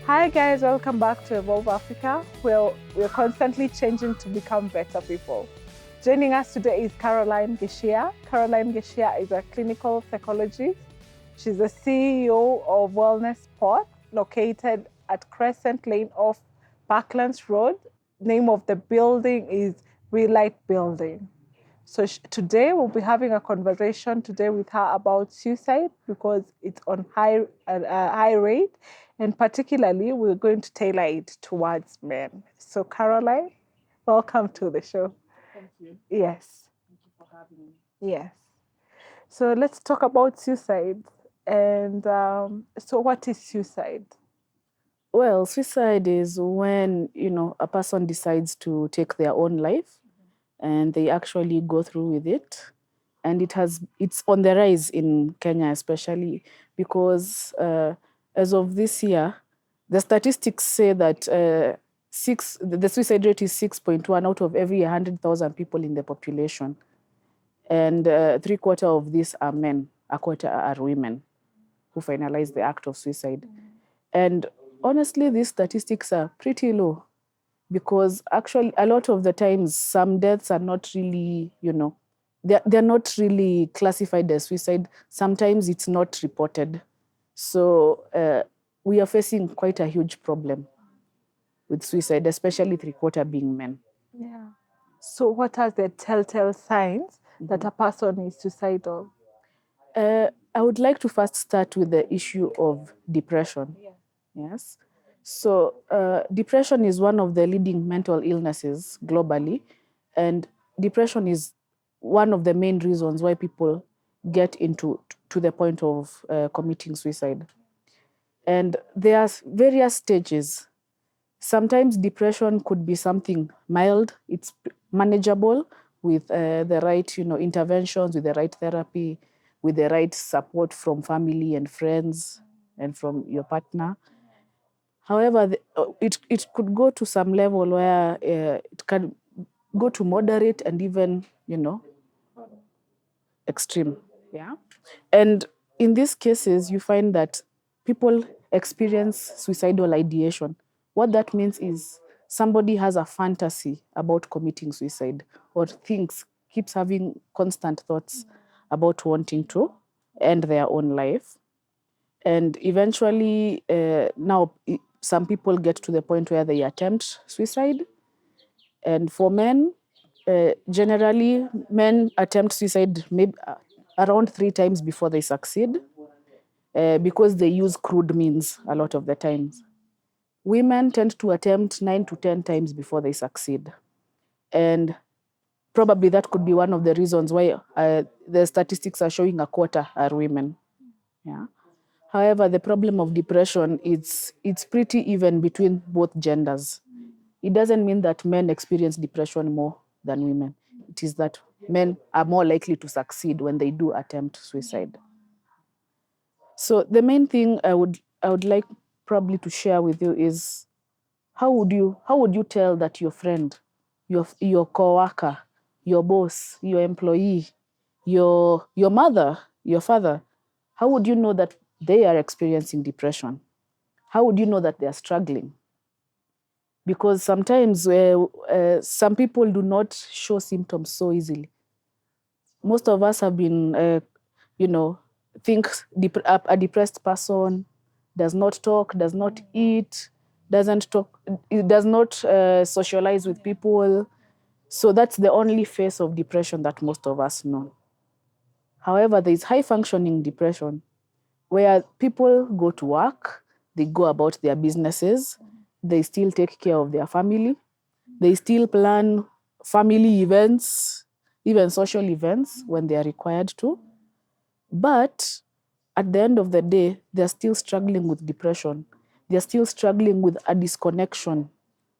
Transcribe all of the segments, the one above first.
Hi guys, welcome back to Evolve Africa, where we're constantly changing to become better people. Joining us today is Caroline Gichia. Caroline Gichia is a clinical psychologist. She's the CEO of Wellness Sport, located at Crescent Lane off Parklands Road. Name of the building is Realite Building. So today we'll be having a conversation today with her about suicide because it's on high rate, and particularly we're going to tailor it towards men. So Caroline, welcome to the show. Thank you. Yes. Thank you for having me. Yes. So let's talk about suicide. And so what is suicide? Well, suicide is when, a person decides to take their own life and they actually go through with it. And it's on the rise in Kenya, especially because as of this year, the statistics say that the suicide rate is 6.1 out of every 100,000 people in the population. And 3/4 of these are men, a quarter are women who finalize the act of suicide. And honestly, these statistics are pretty low because actually a lot of the times some deaths are not really, they're not really classified as suicide. Sometimes it's not reported. So we are facing quite a huge problem with suicide, especially 3/4 being men. Yeah. So what are the telltale signs that a person is suicidal? I would like to first start with the issue of depression. Yes. So, depression is one of the leading mental illnesses globally, and depression is one of the main reasons why people get into to the point of committing suicide. And there are various stages. Sometimes depression could be something mild; it's manageable with the right, interventions, with the right therapy, with the right support from family and friends, and from your partner. However, it could go to some level where it can go to moderate and even, extreme. Yeah. And in these cases, you find that people experience suicidal ideation. What that means is somebody has a fantasy about committing suicide or keeps having constant thoughts about wanting to end their own life. And eventually, now some people get to the point where they attempt suicide. And for men, generally, men attempt suicide maybe around 3 times before they succeed, because they use crude means a lot of the times. Women tend to attempt 9 to 10 times before they succeed. And probably that could be one of the reasons why the statistics are showing a quarter are women. Yeah. However, the problem of depression, it's pretty even between both genders. It doesn't mean that men experience depression more than women. It is that men are more likely to succeed when they do attempt suicide. So the main thing I would like probably to share with you is how would you tell that your friend, your coworker, your boss, your employee, your mother, your father, how would you know that they are experiencing depression? How would you know that they are struggling? Because sometimes some people do not show symptoms so easily. Most of us have been, you know, think a depressed person does not talk, does not eat, doesn't talk, it does not socialize with people. So that's the only phase of depression that most of us know. However, there is high functioning depression where people go to work, they go about their businesses, they still take care of their family, they still plan family events, even social events when they are required to. But at the end of the day, they're still struggling with depression. They're still struggling with a disconnection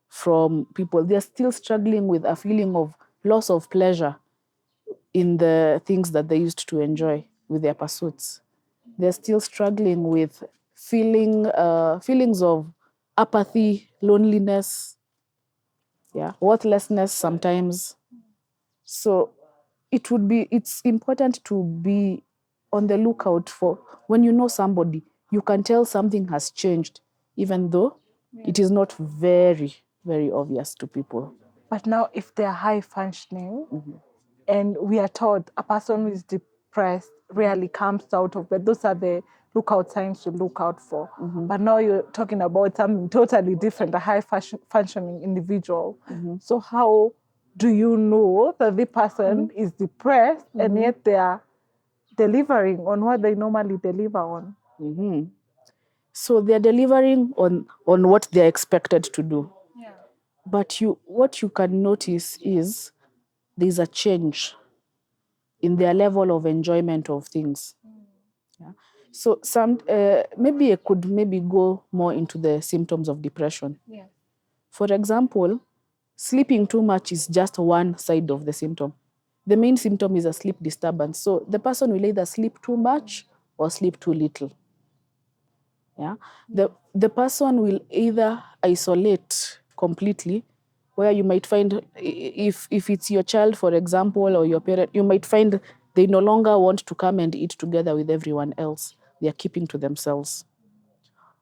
from people. They're still struggling with a feeling of loss of pleasure in the things that they used to enjoy with their pursuits. They're still struggling with feelings of apathy, loneliness, yeah, worthlessness sometimes. So it's important to be on the lookout for when you know somebody, you can tell something has changed even though it is not very, very obvious to people. But now, if they're high functioning, and we are told a person who is depressed rarely comes out of bed, those are the lookout signs to look out for. But now you're talking about something totally different, a high functioning individual. So how do you know that the person is depressed and yet they are delivering on what they normally deliver on? So they're delivering on what they're expected to do. Yeah. But what you can notice is there's a change in their level of enjoyment of things. Yeah. So maybe I could go more into the symptoms of depression. Yeah. For example, sleeping too much is just one side of the symptom. The main symptom is a sleep disturbance. So the person will either sleep too much or sleep too little. Yeah. The person will either isolate completely, where you might find, if it's your child, for example, or your parent, you might find they no longer want to come and eat together with everyone else. They are keeping to themselves.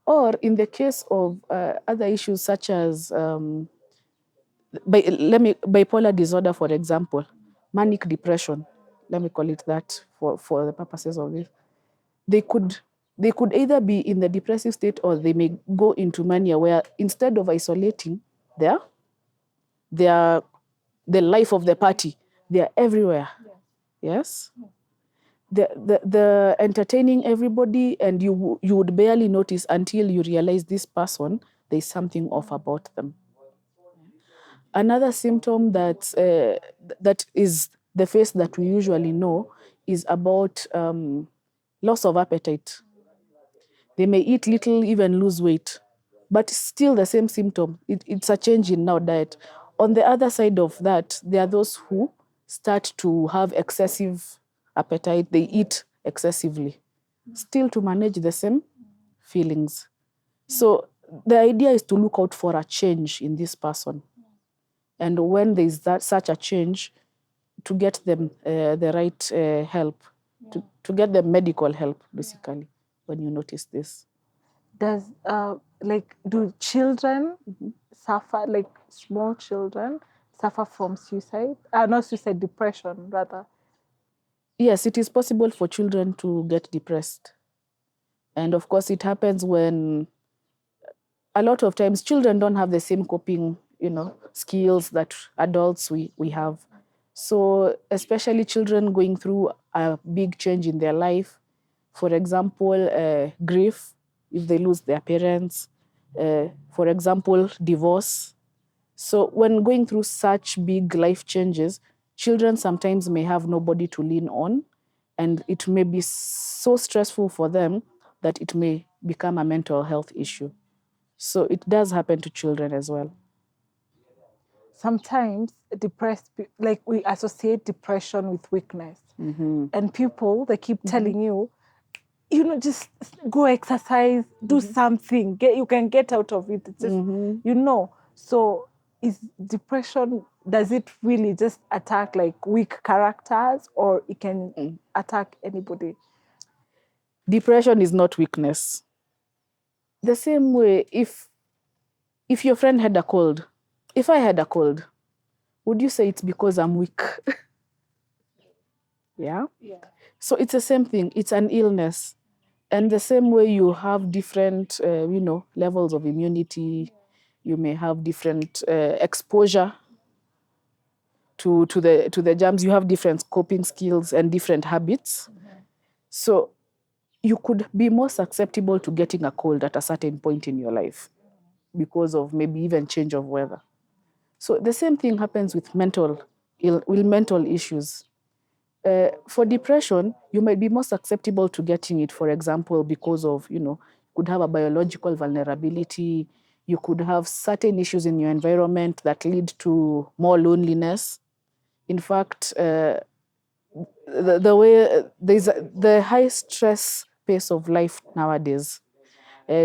Or in the case of other issues such as bipolar disorder, for example, manic depression, let me call it that for the purposes of this. They could either be in the depressive state, or they may go into mania, where instead of isolating their the life of the party, they are everywhere. Yes. The entertaining everybody, and you would barely notice until you realize this person, there's something off about them. Another symptom that is the face that we usually know is about loss of appetite. They may eat little, even lose weight, but still the same symptom. It's a change in now diet. On the other side of that, there are those who start to have excessive appetite. They eat excessively, still to manage the same feelings. So the idea is to look out for a change in this person. And when there is such a change, to get them the right help, to get them medical help, basically, when you notice this. Does do children suffer, like small children suffer from suicide? Not suicide, depression rather. Yes, it is possible for children to get depressed. And of course, it happens when a lot of times children don't have the same coping, skills that adults we have. So especially children going through a big change in their life, for example, grief, if they lose their parents, for example, divorce. So when going through such big life changes, children sometimes may have nobody to lean on, and it may be so stressful for them that it may become a mental health issue. So it does happen to children as well. Sometimes we associate depression with weakness. And people, they keep telling you, just go exercise, do something, you can get out of it. It's just, So is depression, does it really just attack like weak characters, or it can attack anybody? Depression is not weakness. The same way, if your friend had a cold, if I had a cold, would you say it's because I'm weak? Yeah? So it's the same thing. It's an illness. And the same way you have different, levels of immunity, you may have different exposure to the germs. You have different coping skills and different habits. So you could be more susceptible to getting a cold at a certain point in your life because of maybe even change of weather. So the same thing happens with mental issues. For depression, you might be more susceptible to getting it, for example, because of, could have a biological vulnerability. You could have certain issues in your environment that lead to more loneliness. In fact, the way the high stress pace of life nowadays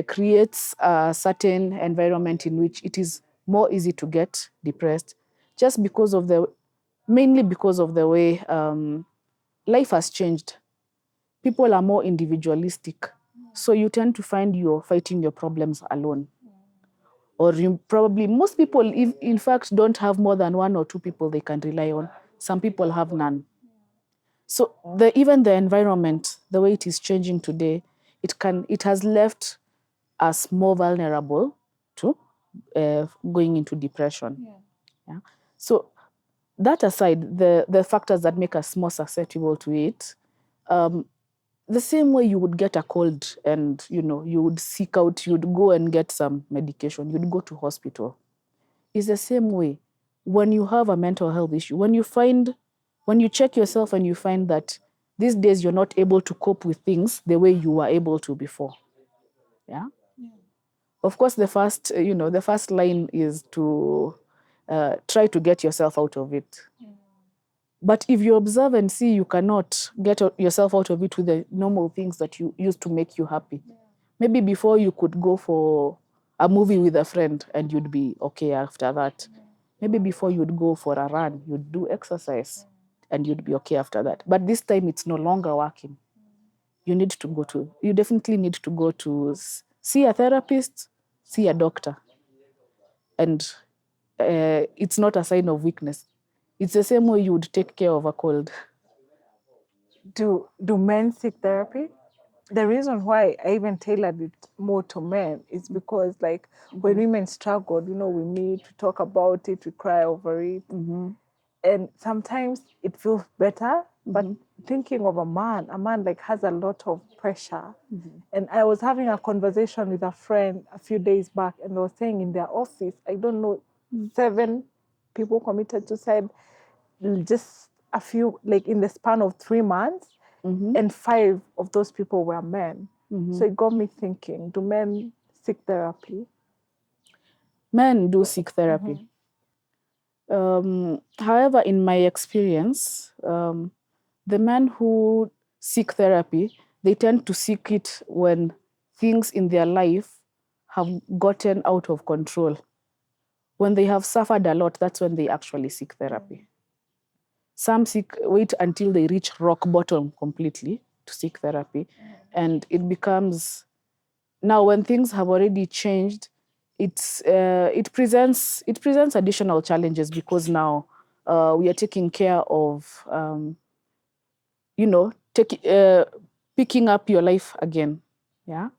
creates a certain environment in which it is more easy to get depressed, just mainly because of the way life has changed. People are more individualistic. So you tend to find you're fighting your problems alone. Or you probably, most people, if, in fact, don't have more than one or two people they can rely on. Some people have none. So even the environment, the way it is changing today, it has left us more vulnerable to going into depression. Yeah. So that aside, the factors that make us more susceptible to it, the same way you would get a cold and you would seek out, you'd go and get some medication, you'd go to hospital. It's the same way when you have a mental health issue, when you check yourself and you find that these days you're not able to cope with things the way you were able to before. Yeah. Of course, the first line is to try to get yourself out of it. But if you observe and see you cannot get yourself out of it with the normal things that you used to make you happy, maybe before you could go for a movie with a friend and you'd be okay after that. Maybe before you'd go for a run, you'd do exercise and you'd be okay after that. But this time it's no longer working. You definitely need to go to see a therapist, see a doctor. And it's not a sign of weakness. It's the same way you would take care of a cold. Do men seek therapy? The reason why I even tailored it more to men is because, like, when women struggle, we meet, we talk about it, we cry over it. And sometimes it feels better, but thinking of a man like has a lot of pressure. And I was having a conversation with a friend a few days back, and they were saying in their office, I don't know, 7 people committed suicide, just a few, like in the span of 3 months, and 5 of those people were men. So it got me thinking, do men seek therapy? Men do seek therapy. However, in my experience, the men who seek therapy, they tend to seek it when things in their life have gotten out of control. When they have suffered a lot, that's when they actually seek therapy. Some wait until they reach rock bottom completely to seek therapy. And it becomes, now when things have already changed, it presents additional challenges because now we are taking care of, picking up your life again. Yeah.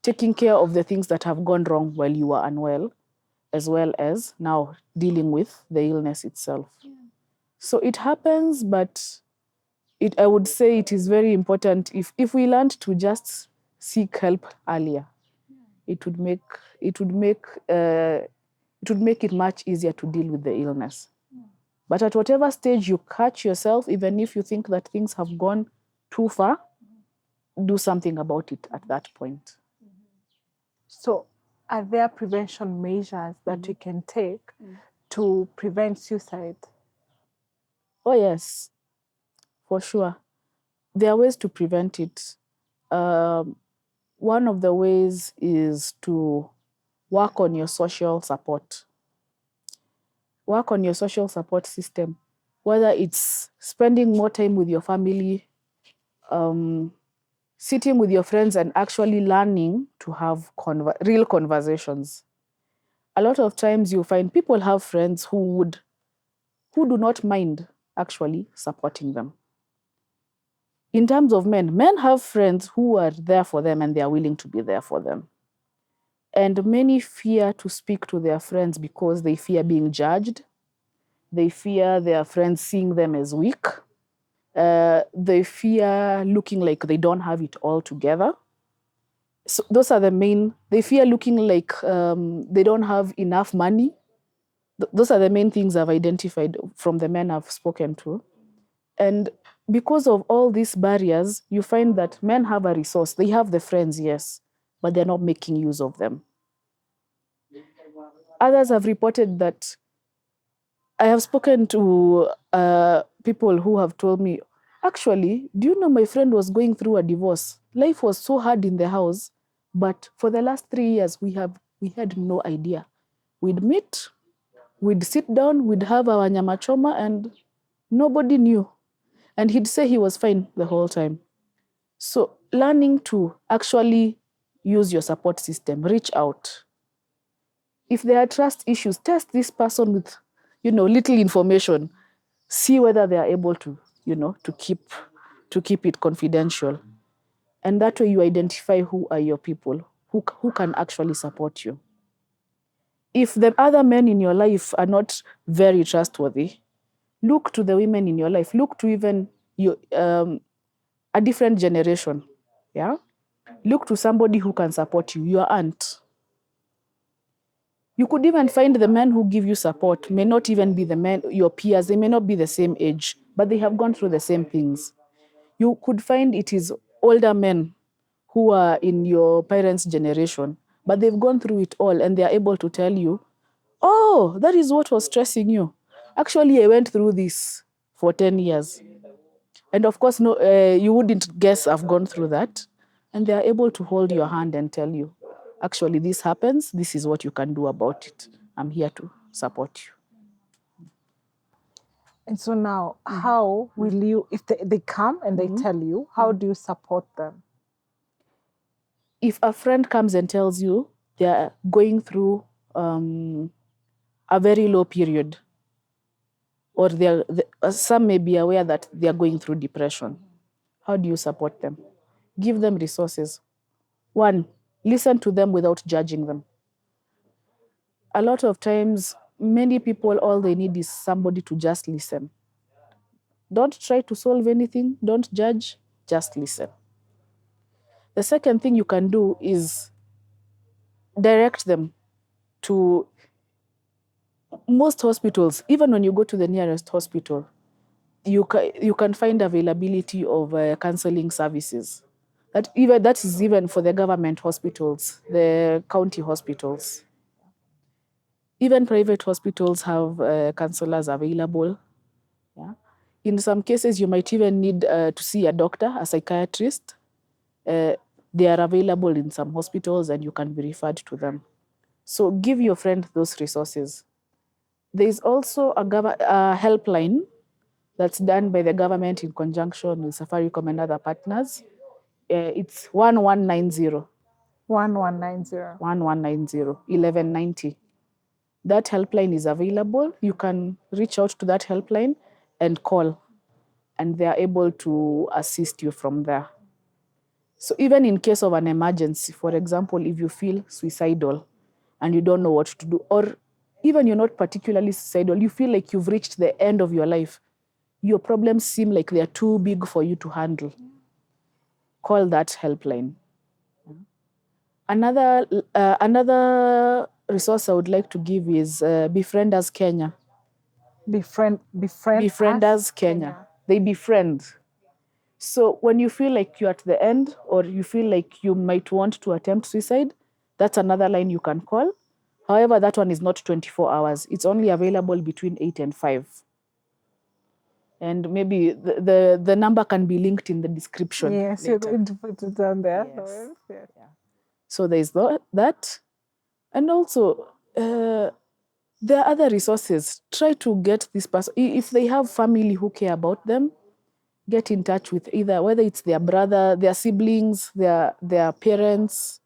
Taking care of the things that have gone wrong while you were unwell, as well as now dealing with the illness itself. So it happens, but I would say it is very important if we learned to just seek help earlier, it would make it much easier to deal with the illness. But at whatever stage you catch yourself, even if you think that things have gone too far, do something about it at that point. So are there prevention measures that we can take to prevent suicide? Oh, yes, for sure. There are ways to prevent it. One of the ways is to work on your social support. Work on your social support system, whether it's spending more time with your family, sitting with your friends and actually learning to have real conversations. A lot of times you find people have friends who do not mind actually supporting them. In terms of men have friends who are there for them and they are willing to be there for them. And many fear to speak to their friends because they fear being judged. They fear their friends seeing them as weak. They fear looking like they don't have it all together. So those are the main, they fear looking like they don't have enough money. Those are the main things I've identified from the men I've spoken to. And because of all these barriers, you find that men have a resource. They have the friends, yes, but they're not making use of them. Others have reported that I have spoken to people who have told me, actually, do you know my friend was going through a divorce? Life was so hard in the house, but for the last 3 years, we had no idea. We'd meet, we'd sit down, we'd have our nyama choma, and nobody knew. And he'd say he was fine the whole time. So learning to actually use your support system, reach out. If there are trust issues, test this person with, little information. See whether they are able to, to keep it confidential. And that way you identify who are your people, who can actually support you. If the other men in your life are not very trustworthy, look to the women in your life. Look to even a different generation. Yeah? Look to somebody who can support you, your aunt. You could even find the men who give you support may not even be the men, your peers. They may not be the same age, but they have gone through the same things. You could find it is older men who are in your parents' generation, but they've gone through it all and they are able to tell you, oh, that is what was stressing you. Actually, I went through this for 10 years. And of course, no, you wouldn't guess I've gone through that. And they are able to hold your hand and tell you, actually, this happens. This is what you can do about it. I'm here to support you. And so now, how will you, if they come and they tell you, how do you support them? If a friend comes and tells you they are going through a very low period, or some may be aware that they are going through depression, how do you support them? Give them resources. One, listen to them without judging them. A lot of times, many people, all they need is somebody to just listen. Don't try to solve anything, don't judge, just listen. The second thing you can do is direct them to most hospitals. Even when you go to the nearest hospital, you can find availability of counseling services. That is even for the government hospitals, the county hospitals. Even private hospitals have counselors available. Yeah. In some cases, you might even need to see a doctor, a psychiatrist. They are available in some hospitals and you can be referred to them. So give your friend those resources. There is also a helpline that's done by the government in conjunction with Safaricom and other partners. It's 1190. 1190. 1190, 1190. That helpline is available. You can reach out to that helpline and call, and they are able to assist you from there. So even in case of an emergency, for example, if you feel suicidal and you don't know what to do, or even you're not particularly suicidal, you feel like you've reached the end of your life, your problems seem like they're too big for you to handle, call that helpline. Another resource I would like to give is Befrienders Kenya. Befrienders Kenya. They befriend. So when you feel like you're at the end or you feel like you might want to attempt suicide, that's another line you can call. However, that one is not 24 hours. It's only available between 8 and 5. And maybe the number can be linked in the description. Yes, later. you're going to put it down there. Yes. Yes. Yeah. So there's that. And also, there are other resources. Try to get this person. If they have family who care about them, get in touch with either, whether it's their brother, their siblings, their parents.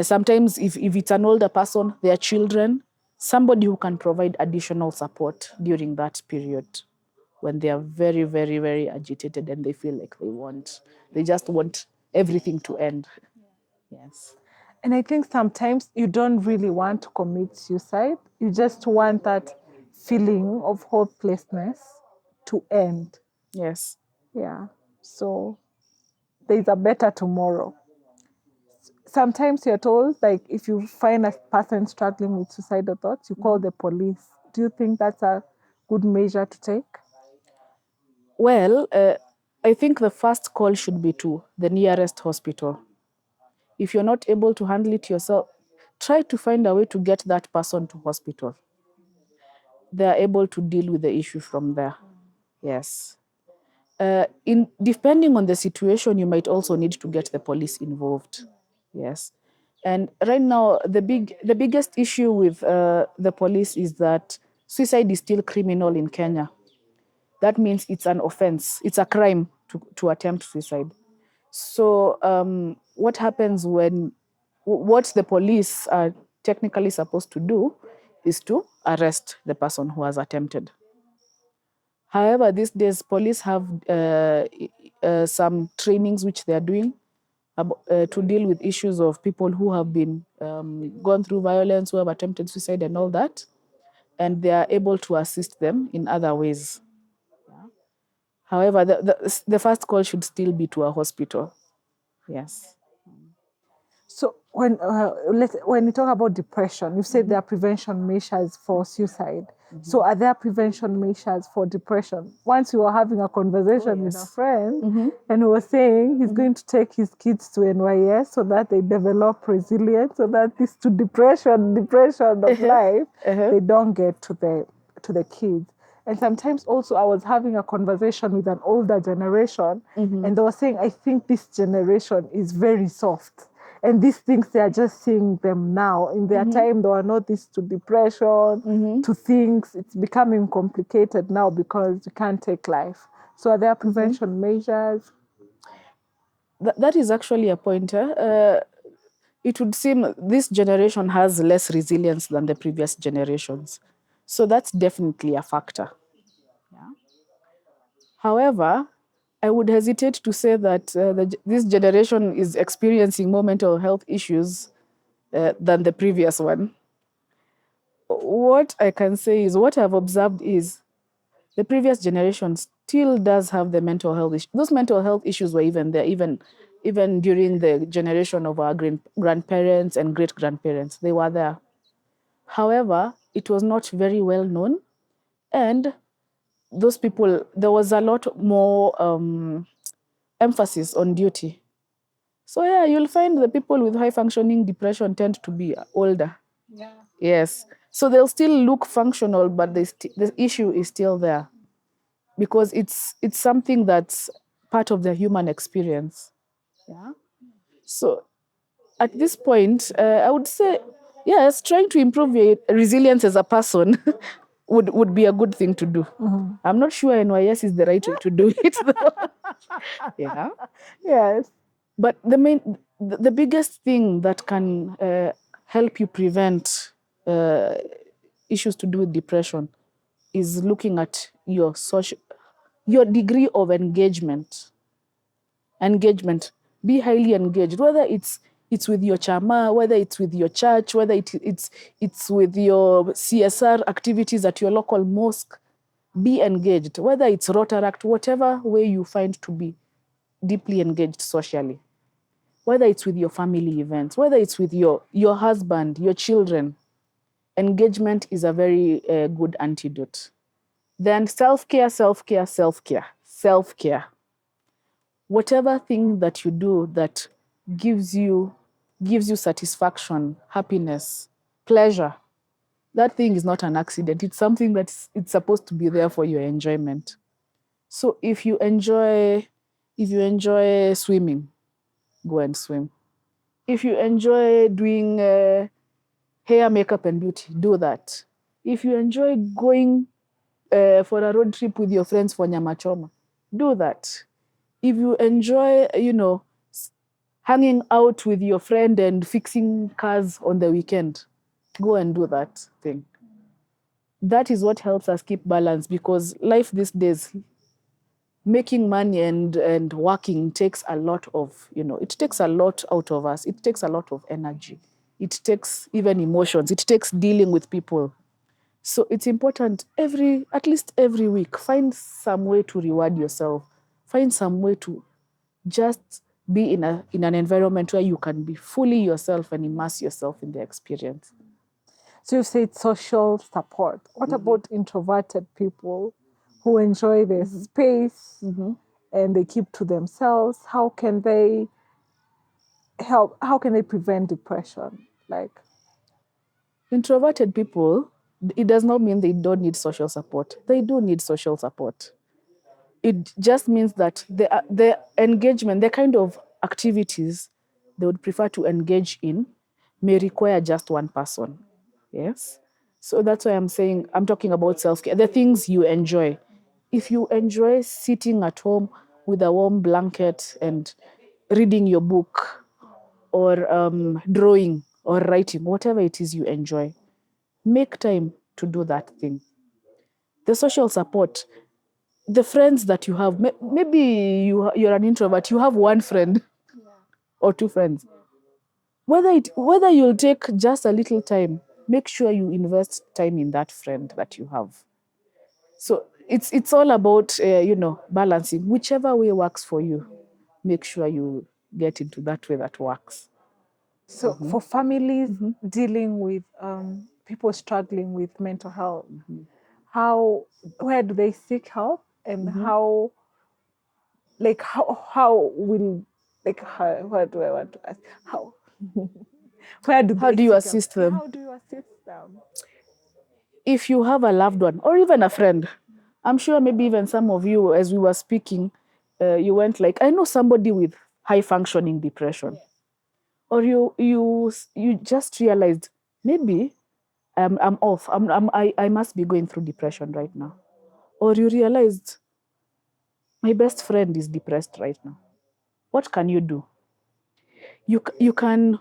Sometimes if it's an older person, their children, somebody who can provide additional support during that period when they are very, very, very agitated and they feel like they just want everything to end. Yes. And I think sometimes you don't really want to commit suicide. You just want that feeling of hopelessness to end. Yes. Yeah. So there's a better tomorrow. Sometimes you're told, like, if you find a person struggling with suicidal thoughts, you call the police. Do you think that's a good measure to take? Well, I think the first call should be to the nearest hospital. If you're not able to handle it yourself, try to find a way to get that person to hospital. They are able to deal with the issue from there. Yes. Depending on the situation, you might also need to get the police involved. Yes. And right now, the biggest issue with the police is that suicide is still criminal in Kenya. That means it's an offense. It's a crime to attempt suicide. So what happens what the police are technically supposed to do is to arrest the person who has attempted. However, these days police have some trainings which they are doing to deal with issues of people who have been gone through violence, who have attempted suicide and all that, and they are able to assist them in other ways. However, the first call should still be to a hospital. Yes. So when you talk about depression, you said there are prevention measures for suicide. So are there prevention measures for depression? Once we were having a conversation with a friend, and he was saying he's going to take his kids to NYS so that they develop resilience, so that this to depression of life, they don't get to the kids. And sometimes also I was having a conversation with an older generation, and they were saying, I think this generation is very soft. And these things, they are just seeing them now. In their time, they were not this to depression, to things. It's becoming complicated now because you can't take life. So are there prevention measures? That is actually a pointer. It would seem this generation has less resilience than the previous generations. So that's definitely a factor. Yeah. However, I would hesitate to say that this generation is experiencing more mental health issues than the previous one. What I can say is, what I've observed is the previous generation still does have the mental health issues. Those mental health issues were even there, even during the generation of our grandparents and great grandparents. They were there. However, it was not very well known, and those people, there was a lot more emphasis on duty. So yeah, you'll find the people with high functioning depression tend to be older. Yeah. Yes. So they'll still look functional, but the issue is still there because it's something that's part of the human experience. Yeah. So at this point, I would say, yes, trying to improve your resilience as a person would be a good thing to do. I'm not sure NYS is the right way to do it, though. Yeah. Yes. But the biggest thing that can help you prevent issues to do with depression is looking at your degree of engagement. Be highly engaged, whether it's with your chama, whether it's with your church, whether it's with your CSR activities at your local mosque. Be engaged, whether it's Rotaract, whatever way you find to be deeply engaged socially, whether it's with your family events, whether it's with your husband, your children. Engagement is a very good antidote. Then self-care, self-care, self-care, self-care. Whatever thing that you do that gives you satisfaction, happiness, pleasure, that thing is not an accident. It's something it's supposed to be there for your enjoyment. So if you enjoy swimming, go and swim. If you enjoy doing hair, makeup, and beauty, do that. If you enjoy going for a road trip with your friends for nyama choma, do that. If you enjoy, hanging out with your friend and fixing cars on the weekend, go and do that thing. That is what helps us keep balance, because life these days, making money and working takes a lot of, it takes a lot out of us. It takes a lot of energy. It takes even emotions. It takes dealing with people. So it's important at least every week, find some way to reward yourself. Find some way to just be in an environment where you can be fully yourself and immerse yourself in the experience. So you said social support. What about introverted people who enjoy their space and they keep to themselves? How can they help? How can they prevent depression? Introverted people, it does not mean they don't need social support. They do need social support. It just means that the engagement, the kind of activities they would prefer to engage in may require just one person. Yes? So that's why I'm talking about self-care, the things you enjoy. If you enjoy sitting at home with a warm blanket and reading your book or drawing or writing, whatever it is you enjoy. Make time to do that thing. The social support, the friends that you have, maybe you're an introvert, you have one friend or two friends. Whether you'll take just a little time, make sure you invest time in that friend that you have. So it's all about balancing. Whichever way works for you, make sure you get into that way that works. So for families dealing with people struggling with mental health, where do they seek help, and how will what do I want to ask? Where do How they do you seek assist help? them? How do you assist them? If you have a loved one or even a friend, I'm sure maybe even some of you, as we were speaking, you went like, I know somebody with high functioning depression. Or you just realized maybe I'm off. I must be going through depression right now. Or you realized my best friend is depressed right now. What can you do? You can,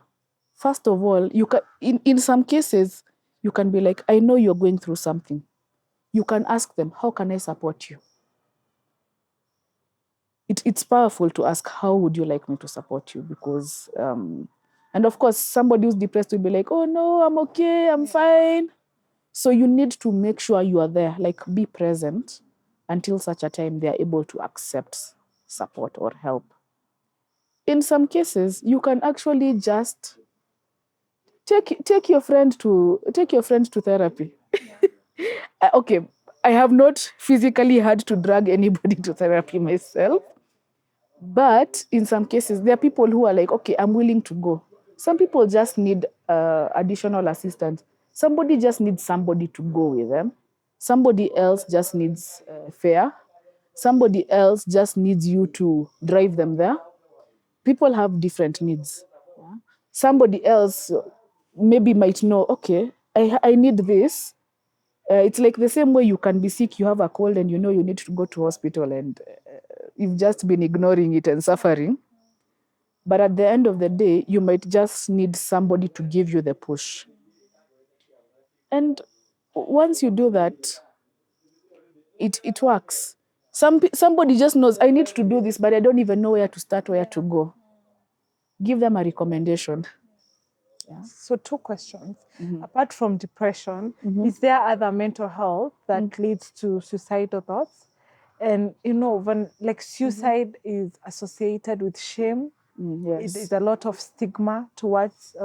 first of all, you can in some cases you can be like, I know you're going through something. You can ask them, how can I support you? It's powerful to ask, how would you like me to support you? Because and of course somebody who's depressed will be like, oh no, I'm okay, I'm fine. So you need to make sure you are there, like be present until such a time they are able to accept support or help. In some cases, you can actually just take your friend to therapy. Okay, I have not physically had to drag anybody to therapy myself, but in some cases, there are people who are like, okay, I'm willing to go. Some people just need additional assistance. Somebody just needs somebody to go with them. Somebody else just needs fare. Somebody else just needs you to drive them there. People have different needs. Somebody else maybe might know, okay, I need this. It's like the same way you can be sick, you have a cold, and you know you need to go to hospital, and you've just been ignoring it and suffering. But at the end of the day, you might just need somebody to give you the push. And once you do that, it works. Somebody just knows, I need to do this, but I don't even know where to start, where to go. Give them a recommendation. So 2 questions. Apart from depression, is there other mental health that leads to suicidal thoughts? And when suicide is associated with shame, Yes. there's a lot of stigma towards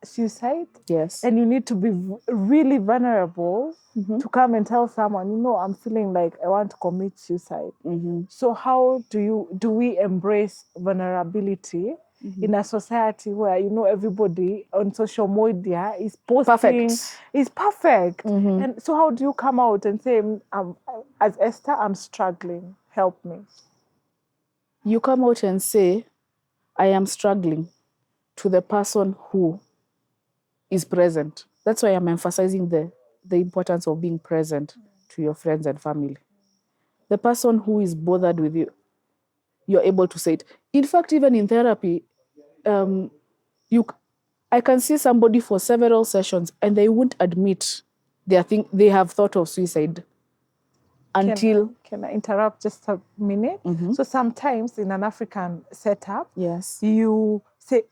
suicide. Yes. And you need to be really vulnerable to come and tell someone, I'm feeling like I want to commit suicide. So how do we embrace vulnerability in a society where everybody on social media is posting is perfect? And so how do you come out and say, as Esther, I'm struggling, help me? You come out and say, I am struggling, to the person who is present. That's why I'm emphasizing the importance of being present to your friends and family. The person who is bothered with you, you're able to say it. In fact, even in therapy, I can see somebody for several sessions and they won't admit they have thought of suicide until... Can I interrupt just a minute? So sometimes in an African setup, Yes. you say,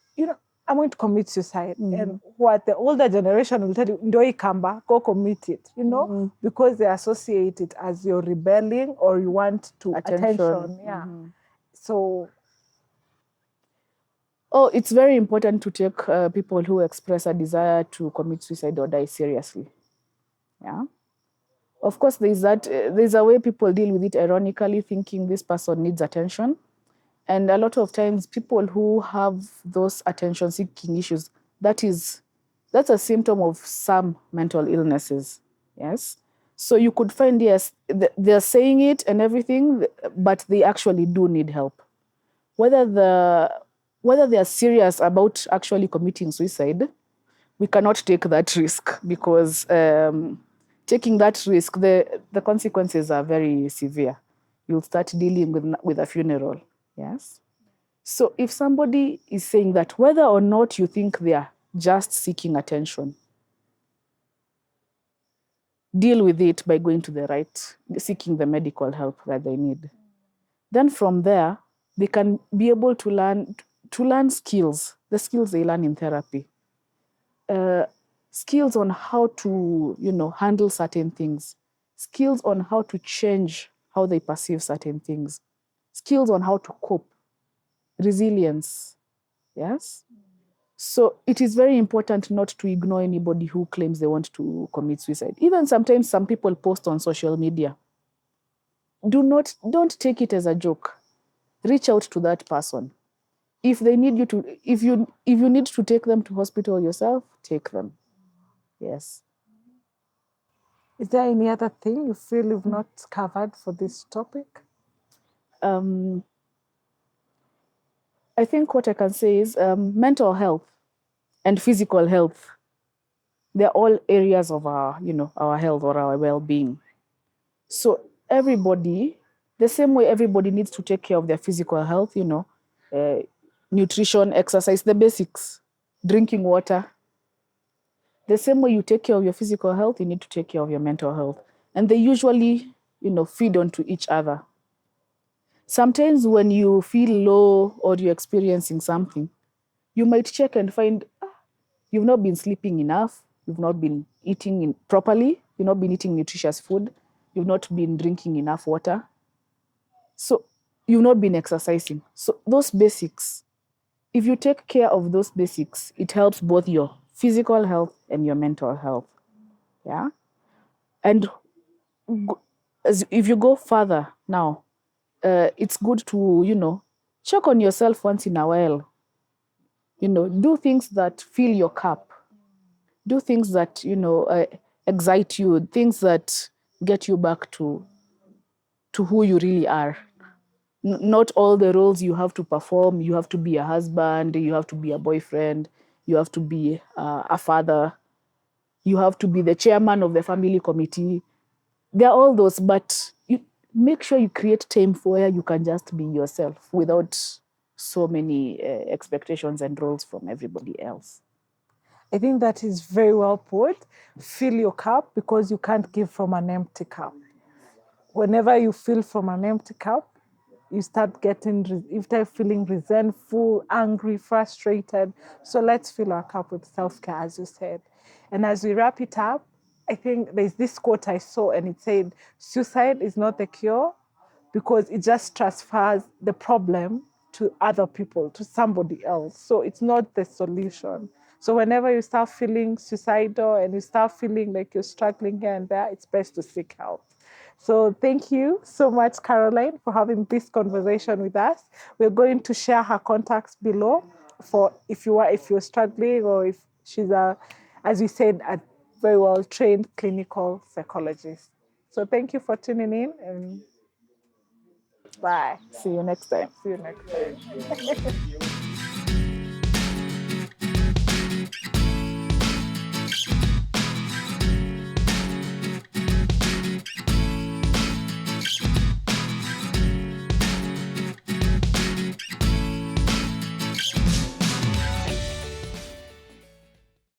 I'm going to commit suicide. And what the older generation will tell you, Ndoi Kamba, go commit it, because they associate it as you're rebelling or you want to attention. Yeah. So... Oh, it's very important to take people who express a desire to commit suicide or die seriously. Yeah. Of course, there's a way people deal with it ironically, thinking this person needs attention. And a lot of times people who have those attention-seeking issues, that's a symptom of some mental illnesses. Yes. So you could find, yes, they're saying it and everything, but they actually do need help. Whether they are serious about actually committing suicide, we cannot take that risk because taking that risk, the consequences are very severe. You'll start dealing with a funeral. Yes. So if somebody is saying that, whether or not you think they are just seeking attention, deal with it by going to the right, seeking the medical help that they need. Then from there, they can be able to learn skills, the skills they learn in therapy, skills on how to, handle certain things, skills on how to change how they perceive certain things, skills on how to cope, resilience. Yes. So it is very important not to ignore anybody who claims they want to commit suicide. Even sometimes some people post on social media. Don't take it as a joke. Reach out to that person. If they need you to, if you need to take them to hospital yourself, take them. Yes. Is there any other thing you feel you've not covered for this topic? I think what I can say is mental health and physical health. They're all areas of our health or our well-being. So everybody, the same way everybody needs to take care of their physical health, nutrition, exercise, the basics, drinking water. The same way you take care of your physical health, you need to take care of your mental health. And they usually, feed onto each other. Sometimes when you feel low or you're experiencing something, you might check and find you've not been sleeping enough, you've not been eating properly, you've not been eating nutritious food, you've not been drinking enough water. So you've not been exercising. So those basics, if you take care of those basics, it helps both your physical health and your mental health. Yeah. And if you go further now, it's good to, check on yourself once in a while. Do things that fill your cup. Do things that, excite you, things that get you back to who you really are. Not all the roles you have to perform. You have to be a husband, you have to be a boyfriend, you have to be a father, you have to be the chairman of the family committee. There are all those, but you make sure you create time where you can just be yourself without so many expectations and roles from everybody else. I think that is very well put. Fill your cup, because you can't give from an empty cup. Whenever you fill from an empty cup, you start feeling resentful, angry, frustrated. So let's fill our cup with self-care, as you said. And as we wrap it up, I think there's this quote I saw, and it said, suicide is not the cure, because it just transfers the problem to other people, to somebody else. So it's not the solution. So whenever you start feeling suicidal and you start feeling like you're struggling here and there, it's best to seek help. So thank you so much, Caroline, for having this conversation with us. We're going to share her contacts below for if you're struggling, or if she's as we said, a very well trained clinical psychologist. So thank you for tuning in, and bye. See you next time. See you next time.